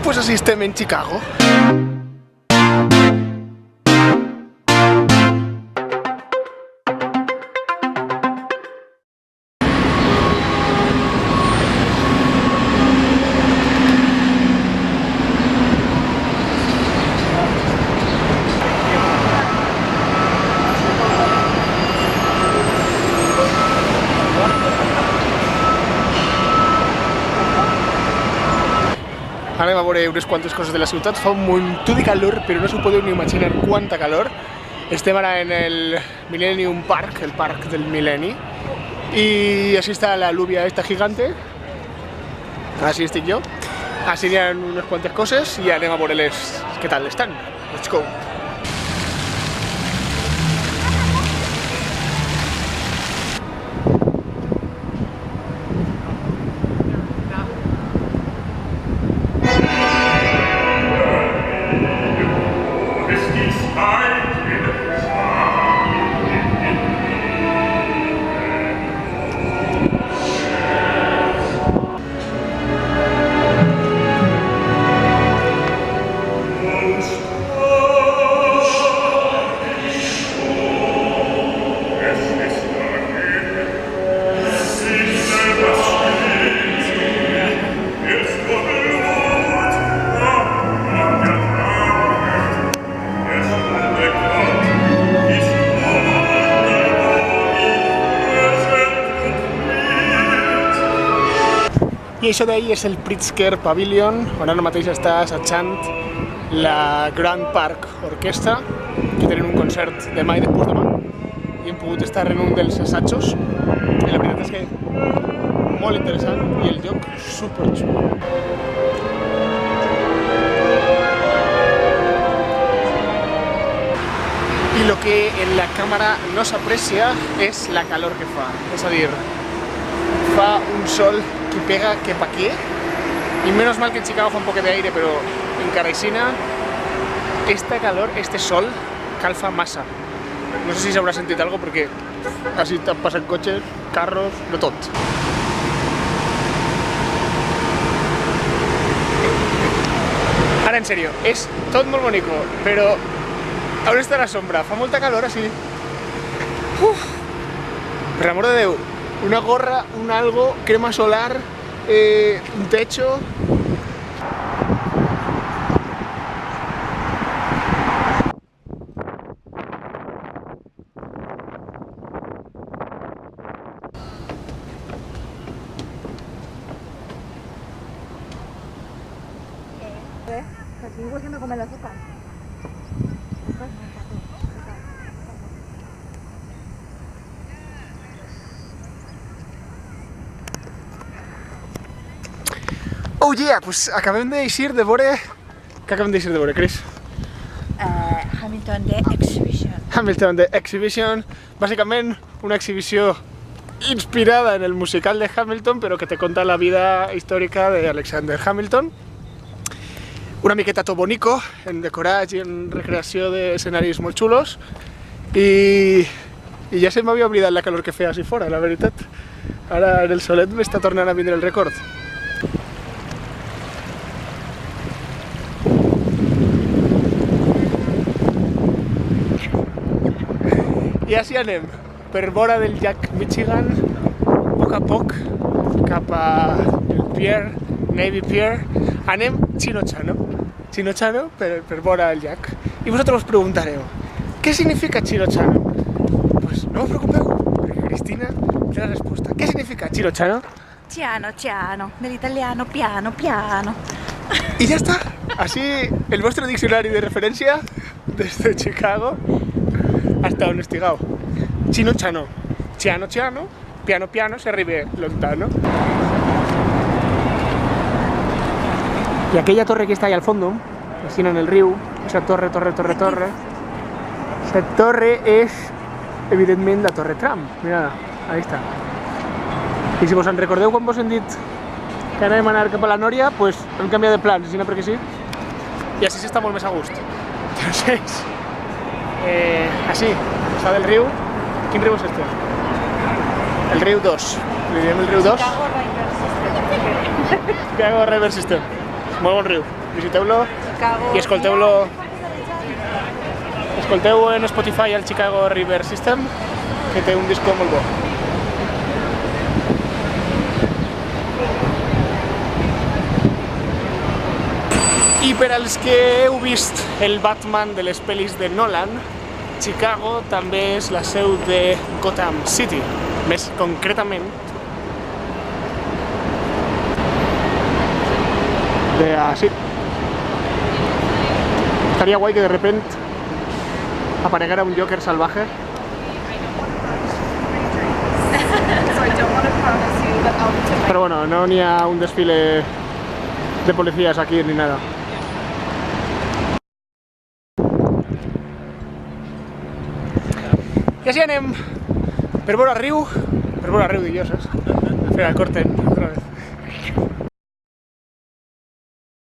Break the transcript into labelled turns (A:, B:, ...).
A: pues així estem en Chicago. Anem a veure unes quantes coses de la ciutat. Fa un muntó de calor, però no s'ho podeu ni imaginar quanta calor. Estem ara en el Millennium Park, el parc del Mil·lenni. Y así está la lluvia esta gigante. Así estoy yo. Así hi ha unes quantes coses i anem a veure-les què tal estan. Let's go! I això d'ahir és el Pritzker Pavilion, on ara mateix està assajant la Grand Park Orquestra, que tenen un concert demà i després demà, i hem pogut estar en un dels assajos. I la veritat és que molt interessant i el lloc superxulo. I lo que en la càmera no s'aprecia és la calor que fa, és a dir, fa un sol que pega que pa' qué, y menos mal que en Chicago fa un poco de aire, pero en Caraixina esta calor, este sol calfa massa. No sé si s'haurà sentit algo perquè així passen cotxes, carros, de tot. Ara en serio, és tot molt bonico, però on està la sombra? Fa molta calor així. Per l'amor de Déu, una gorra, un algo, crema solar, un techo.
B: Aquí igual que me come el azúcar.
A: Oh yeah, pues acabem d'eixir de veure... Què acabem d'eixir de veure, Chris?
B: Hamilton The Exhibition.
A: Hamilton The Exhibition, bàsicament una exhibició inspirada en el musical de Hamilton, però que te conta la vida històrica d'Alexander Hamilton. Una miqueta tot bonico, en decorats i en recreació d'escenaris molt xulos. I ja se m'havia oblidat la calor que feia així fora, la veritat. Ara en el solet m'està tornant a vindre el record. I així anem, per vora del llac Michigan, a poc, cap al Pier, Navy Pier. Anem Chino-Chano per vora el llac. I vosaltres us preguntareu, què significa Chino-Chano? Pues no us preocupeu, perquè Cristina té la resposta. Què significa Chino-Chano?
B: Ciano, ciano, dell'italiano piano, piano.
A: I ja està, així el vostre diccionari de referència des de Chicago hasta on estigueu. Chino-Chano, ciano, ciano, piano, piano, se arriba lontano. Y aquella torre que está ahí al fondo, así en el río, esa torre. Esa torre es, evidentment, la Torre Trump. Mira, ahí está. I si vos en recordeu quan vos hem dit que anem a anar cap a la Nòria, pues hem canviat de plans, si no perquè sí. I així s'està molt més a gust. Entonces, així, està del riu. Quin riu és este? El riu 2. Li diem el riu 2?
B: Chicago River System.
A: Chicago River System. Molt bon riu. visiteu-lo i escolteu-lo. Escolteu en Spotify el Chicago River System, que té un disco molt bo. I per als que heu vist el Batman de les pel·lis de Nolan, Chicago també és la seu de Gotham City, més concretament de así. Estaría guay que de repente apareciera un Joker salvaje. Pero bueno, no ni a un desfile de policías aquí ni nada. I així anem per veure riu, dic jo, saps? A fer el corte otra vez.